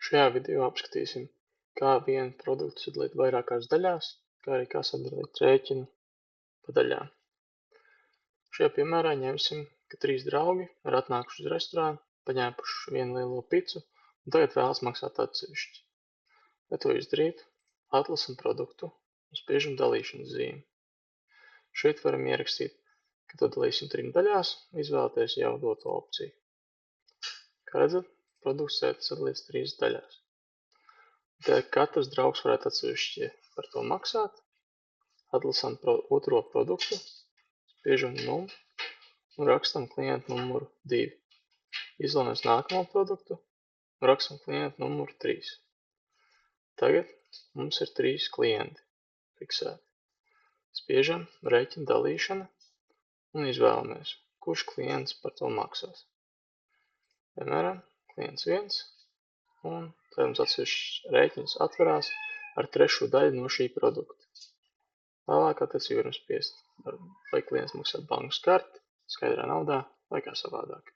Šajā video apskatīsim, kā vienu produktu sadalīt vairākās daļās, kā arī kā sadalīt rēķinu pa daļām. Šajā piemērā ņemsim, ka 3 draugi ir atnākuši uz restorānu, paņēmuši vienu lielo picu un tagad vēlas maksāt atsevišķi. Lai to izdarītu, atlasam produktu un spiežam dalīšanas zīmi. Šeit varam ierakstīt, ka to dalīsim 3 daļās, izvēlēties jau doto opciju. Kā redzat, produkts ir sadalīts 3 daļās. Tad katrs draugs varētu atsevišķi par to maksāt. Atlasām otro produktu, spiežam num un rakstam klientu numuru 2. Izvēlamies nākamo produktu un rakstam klientu numuru 3. Tagad mums ir 3 klienti fiksēti. Spiežam rēķina dalīšana un izvēlamies, kurš klients par to maksās. Piemēram, klients 1. Un tad mums atsevišķs rēķins atverās ar 3. daļu no šī produkta. Vēlāk attiecīgi varam spiest, vai klients maksā bankas karti, skaidrā naudā vai kā savādāk.